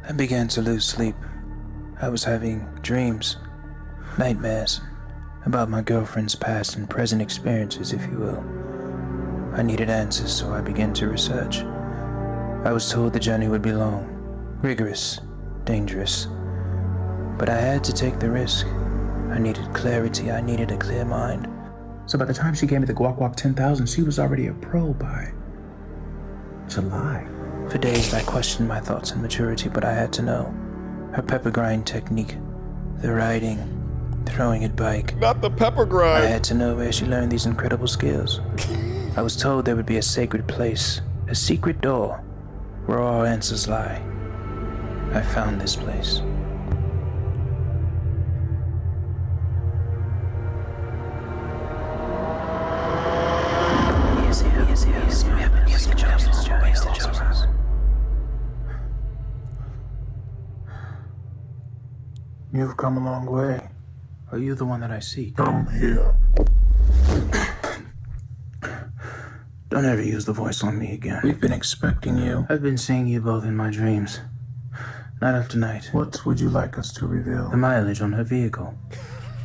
I began to lose sleep. I was having dreams, nightmares, about my girlfriend's past and present experiences, if you will. I needed answers, so I began to research. I was told the journey would be long, rigorous, dangerous. But I had to take the risk. I needed clarity. I needed a clear mind. So by the time she gave me the Guac 10,000, she was already a pro by July. For days, I questioned my thoughts and maturity, but I had to know. Her pepper grind technique, the riding, throwing it bike. Not the pepper grind. I had to know where she learned these incredible skills. I was told there would be a sacred place, a secret door, where all answers lie. I found this place. You've come a long way. Are you the one that I seek? Come here. Don't ever use the voice on me again. We've been expecting you. I've been seeing you both in my dreams. Night after night. What would you like us to reveal? The mileage on her vehicle.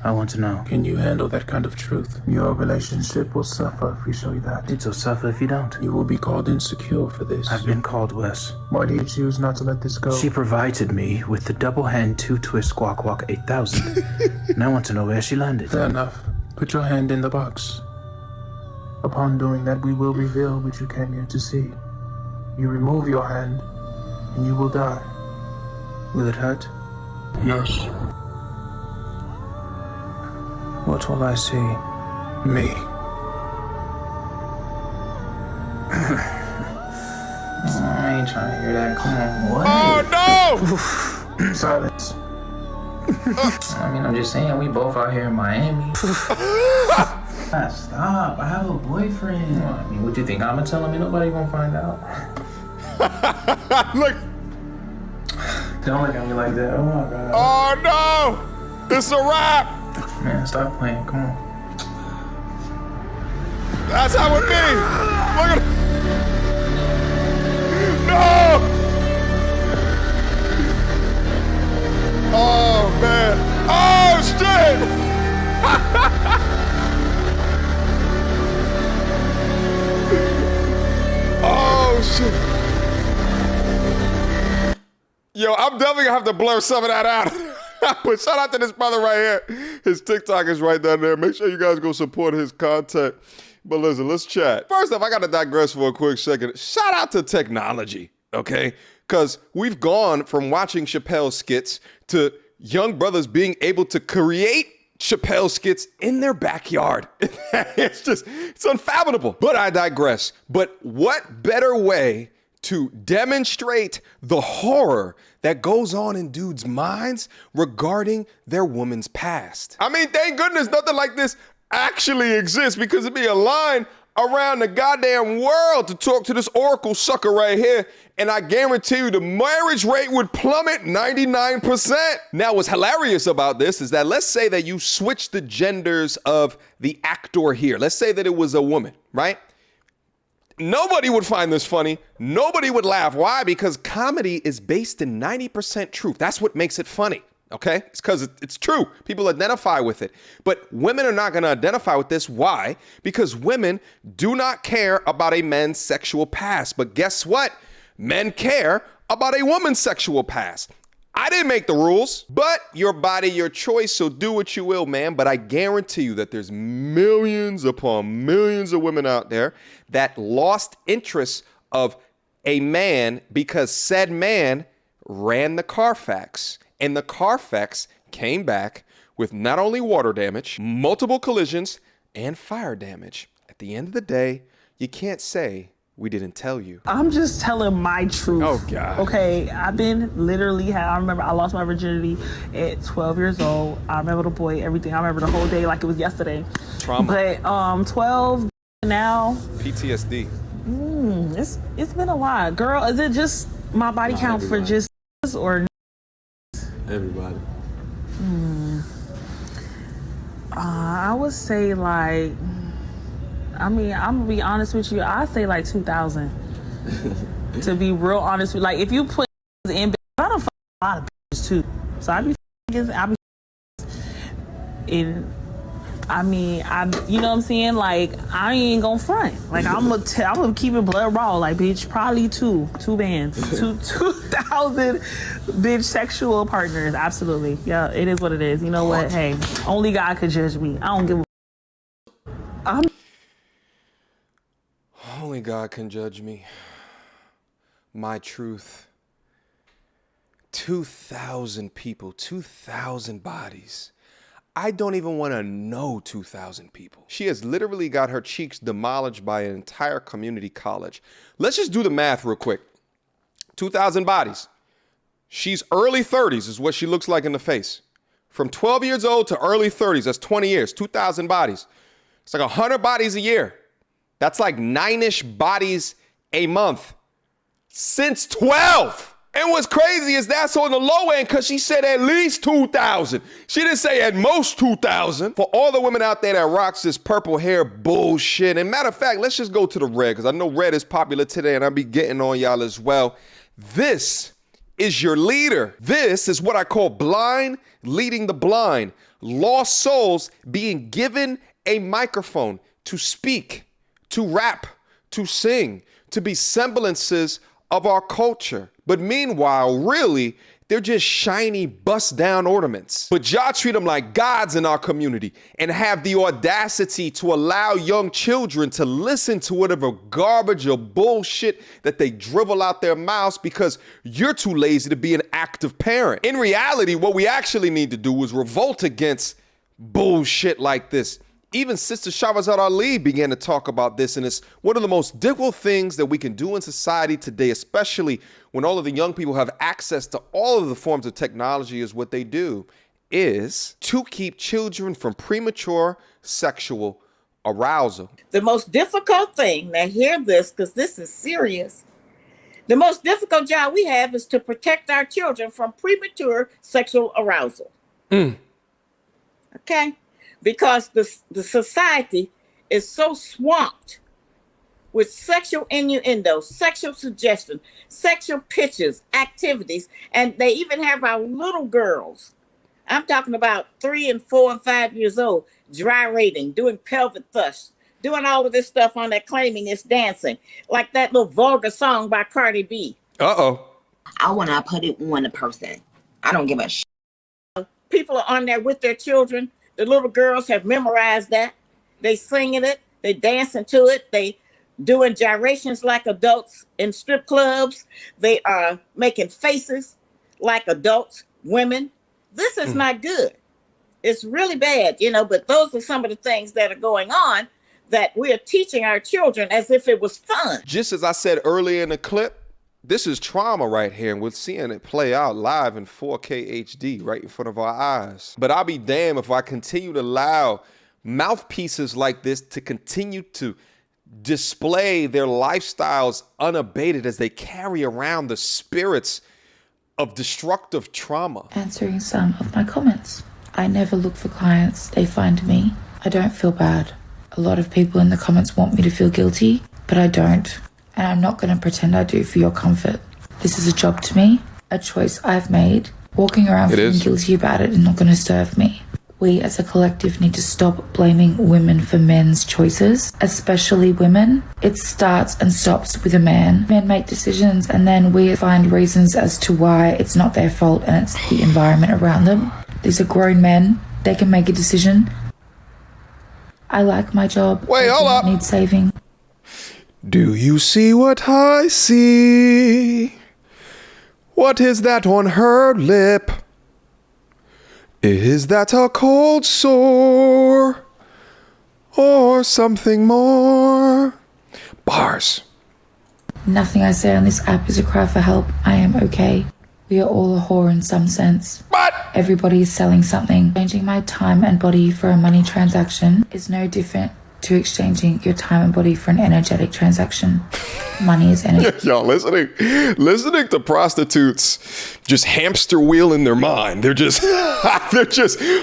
I want to know. Can you handle that kind of truth? Your relationship will suffer if we show you that. It'll suffer if you don't. You will be called insecure for this. I've been called worse. Why do you choose not to let this go? She provided me with the double hand 2-twist Guac 8,000. And I want to know where she landed. Fair enough. Put your hand in the box. Upon doing that, we will reveal what you came here to see. You remove your hand, and you will die. Will it hurt? Yes. What will I see? Me. I ain't trying to hear that. Come on, what? Oh no! Silence. I mean, I'm just saying, we both out here in Miami. Stop, I have a boyfriend. I mean, what you think? I'm gonna tell him? Ain't nobody gonna find out. Look. Don't look at me like that. Oh my God. Oh no! It's a wrap! Man, stop playing. Come on. That's how it be! Look at it! No! Oh man! Oh shit! Oh shit! Yo, I'm definitely gonna have to blur some of that out. But shout out to this brother right here. His TikTok is right down there. Make sure you guys go support his content. But listen, let's chat. First off, I gotta digress for a quick second. Shout out to technology, okay? Because we've gone from watching Chappelle's skits to young brothers being able to create Chappelle skits in their backyard. It's unfathomable. But I digress. But what better way to demonstrate the horror that goes on in dudes' minds regarding their woman's past? I mean, thank goodness nothing like this actually exists, because it'd be a line around the goddamn world to talk to this oracle sucker right here, and I guarantee you the marriage rate would plummet 99%. Now, what's hilarious about this is that let's say that you switch the genders of the actor here. Let's say that it was a woman, right? Nobody would find this funny. Nobody would laugh. Why? Because comedy is based in 90% truth. That's what makes it funny, okay? It's because it's true. People identify with it. But women are not going to identify with this. Why? Because women do not care about a man's sexual past. But guess what? Men care about a woman's sexual past. I didn't make the rules, but your body, your choice, so do what you will, man. But I guarantee you that there's millions upon millions of women out there that lost interest of a man because said man ran the Carfax. And the Carfax came back with not only water damage, multiple collisions, and fire damage. At the end of the day, you can't say we didn't tell you. I'm just telling my truth. Oh, God. Okay, I've been literally, I remember I lost my virginity at 12 years old. I remember the boy, everything. I remember the whole day like it was yesterday. Trauma. But 12 now. PTSD. It's been a lot. Girl, is it just my body count for just or Everybody. I would say like, I mean, I'm gonna be honest with you. I say like 2,000. To be real honest with you, like if you put in, I don't a lot of bitches too. So I be in. I mean, you know what I'm saying? Like, I ain't gonna front. Like, I'm gonna keep it blood raw. Like, bitch, probably two bands, 2,000 bitch sexual partners. Absolutely, yeah, it is what it is. You know what? Hey, only God could judge me. I don't give a. Only God can judge me. My truth. 2,000 people, 2,000 bodies. I don't even want to know 2,000 people. She has literally got her cheeks demolished by an entire community college. Let's just do the math real quick. 2,000 bodies. She's early 30s is what she looks like in the face. From 12 years old to early 30s, that's 20 years, 2,000 bodies. It's like 100 bodies a year. That's like 9-ish bodies a month. Since 12. And what's crazy is that's on the low end because she said at least 2,000. She didn't say at most 2,000. For all the women out there that rocks this purple hair bullshit. And matter of fact, let's just go to the red because I know red is popular today and I'll be getting on y'all as well. This is your leader. This is what I call blind leading the blind. Lost souls being given a microphone to speak, to rap, to sing, to be semblances of our culture. But meanwhile, really, they're just shiny, bust-down ornaments. But y'all treat them like gods in our community and have the audacity to allow young children to listen to whatever garbage or bullshit that they drivel out their mouths because you're too lazy to be an active parent. In reality, what we actually need to do is revolt against bullshit like this. Even Sister Shahrazad Ali began to talk about this, and it's one of the most difficult things that we can do in society today, especially when all of the young people have access to all of the forms of technology is what they do, is to keep children from premature sexual arousal. The most difficult thing, now hear this, because this is serious. The most difficult job we have is to protect our children from premature sexual arousal. Okay? Because the society is so swamped with sexual innuendo, sexual suggestion, sexual pictures, activities, and they even have our little girls. I'm talking about 3 and 4 and 5 years old, gyrating, doing pelvic thrusts, doing all of this stuff on that claiming it's dancing, like that little vulgar song by Cardi B. Uh-oh. I want to put it on a person. I don't give a shit. People are on there with their children. The little girls have memorized that. They singing it. They dancing to it. They doing gyrations like adults in strip clubs. They are making faces like adults, women. This is not good. It's really bad, you know, but those are some of the things that are going on that we're teaching our children as if it was fun. Just as I said earlier in the clip, this is trauma right here, and we're seeing it play out live in 4K HD right in front of our eyes. But I'll be damned if I continue to allow mouthpieces like this to continue to display their lifestyles unabated as they carry around the spirits of destructive trauma. Answering some of my comments. I never look for clients, they find me. I don't feel bad. A lot of people in the comments want me to feel guilty, but I don't. And I'm not going to pretend I do for your comfort. This is a job to me, a choice I've made. Walking around feeling guilty about it is not going to serve me. We as a collective need to stop blaming women for men's choices, especially women. It starts and stops with a man. Men make decisions and then we find reasons as to why it's not their fault and it's the environment around them. These are grown men. They can make a decision. I like my job. Wait, hold up. Need saving. Do you see what I see? What is that on her lip? Is that a cold sore or something more? Bars. Nothing I say on this app is a cry for help. I am okay. We are all a whore in some sense. What? Everybody is selling something. Changing my time and body for a money transaction is no different to exchanging your time and body for an energetic transaction. Money is energy. Y'all listening to prostitutes just hamster wheel in their mind. They're just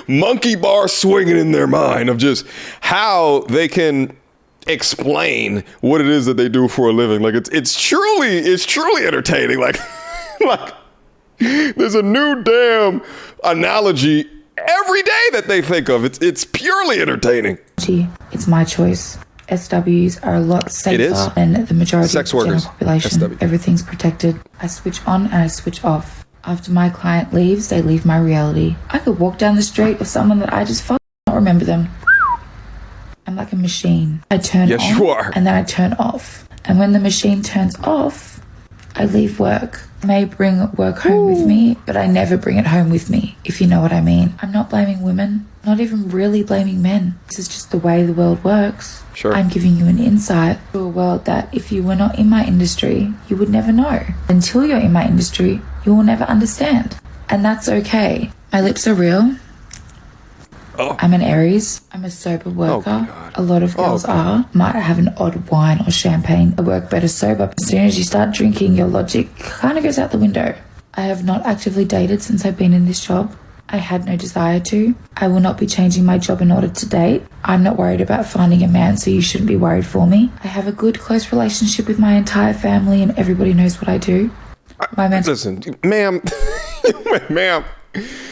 monkey bar swinging in their mind of just how they can explain what it is that they do for a living. Like it's truly entertaining. Like There's a new damn analogy every day that they think of. It's purely entertaining. It's my choice. SWs are a lot safer than the majority Sex of the general workers. population. SW. Everything's protected. I switch on and I switch off. After my client leaves, they leave my reality. I could walk down the street with someone that I just not remember them. I'm like a machine. I turn on you are. and then I turn off. And when the machine turns off, I leave work. I may bring work home with me, but I never bring it home with me, if you know what I mean. I'm not blaming women, not even really blaming men. This is just the way the world works. Sure. I'm giving you an insight to a world that if you were not in my industry, you would never know. Until you're in my industry, you will never understand. And that's okay. My lips are real. Oh. I'm an Aries. I'm a sober worker. God. A lot of girls are. Might have an odd wine or champagne. I work better sober. As soon as you start drinking, your logic kind of goes out the window. I have not actively dated since I've been in this job. I had no desire to. I will not be changing my job in order to date. I'm not worried about finding a man, so you shouldn't be worried for me. I have a good, close relationship with my entire family and everybody knows what I do. Listen, ma'am, ma'am,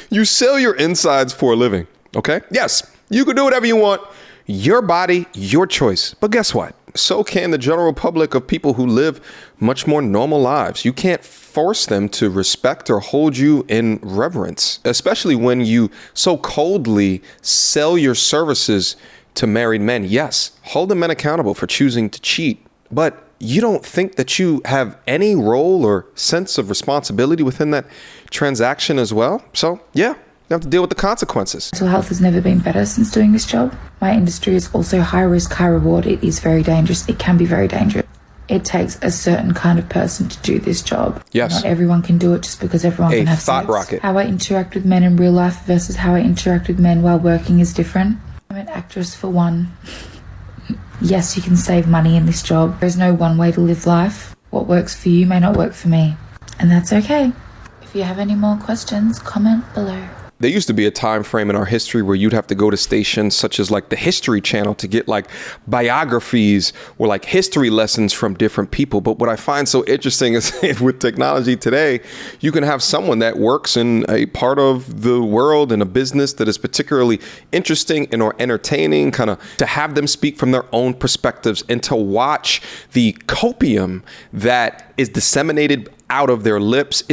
you sell your insides for a living, okay? Yes, you can do whatever you want. Your body, your choice. But guess what? So can the general public of people who live much more normal lives. You can't force them to respect or hold you in reverence, especially when you so coldly sell your services to married men. Yes, hold the men accountable for choosing to cheat, but you don't think that you have any role or sense of responsibility within that transaction as well? So, yeah, you have to deal with the consequences. Mental health has never been better since doing this job. My industry is also high risk, high reward. It is very dangerous. It can be very dangerous. It takes a certain kind of person to do this job. Yes. Not everyone can do it just because everyone can have thought sex. rocket. How I interact with men in real life versus how I interact with men while working is different. I'm an actress for one. Yes, you can save money in this job. There's no one way to live life. What works for you may not work for me. And that's okay. If you have any more questions, comment below. There used to be a time frame in our history where you'd have to go to stations such as like the History Channel to get like biographies or like history lessons from different people. But what I find so interesting is with technology today, you can have someone that works in a part of the world in a business that is particularly interesting and or entertaining, kind of to have them speak from their own perspectives and to watch the copium that is disseminated out of their lips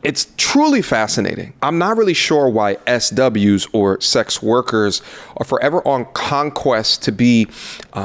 it's truly fascinating. I'm not really sure why SWs or sex workers are forever on conquest to be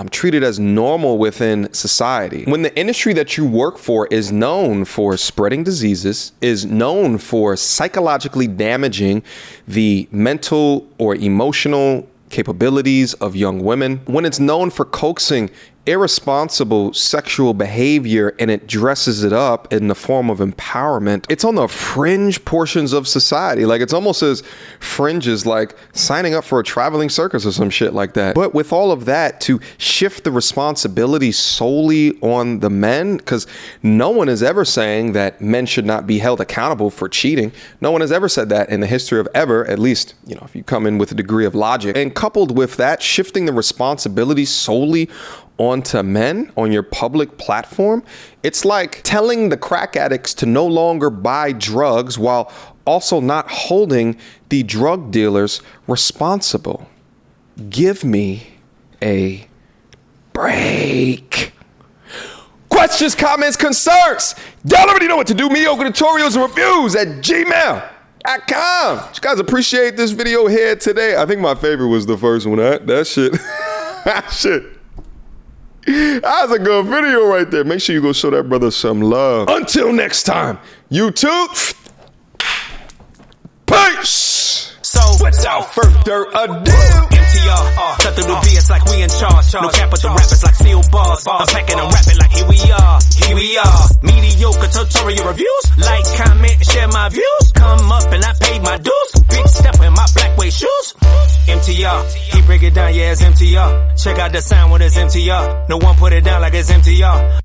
treated as normal within society. When the industry that you work for is known for spreading diseases, is known for psychologically damaging the mental or emotional capabilities of young women, when it's known for coaxing irresponsible sexual behavior and it dresses it up in the form of empowerment, it's on the fringe portions of society. Like it's almost as fringe as like signing up for a traveling circus or some shit like that. But with all of that, to shift the responsibility solely on the men, because no one is ever saying that men should not be held accountable for cheating. No one has ever said that in the history of ever, at least, you know, if you come in with a degree of logic. And coupled with that, shifting the responsibility solely onto men on your public platform, it's like telling the crack addicts to no longer buy drugs while also not holding the drug dealers responsible. Give me a break. Questions, comments, concerns. Y'all already know what to do. Mediocre tutorials and reviews at gmail.com. You guys appreciate this video here today. I think my favorite was the first one. That shit. That shit. That's a good video right there. Make sure you go show that brother some love. Until next time, YouTube. Peace. So, without further ado, MTR, cut through the BS like we in charge. No cap with the rappers like steel bars. I'm packing and rapping like here we are. Here we are. Mediocre tutorial reviews. Like, comment, share my views. Come up and I paid my dues. Big step in my black way shoes. MTR, he break it down, yeah, it's MTR. Check out the sound with his MTR. No one put it down like it's MTR.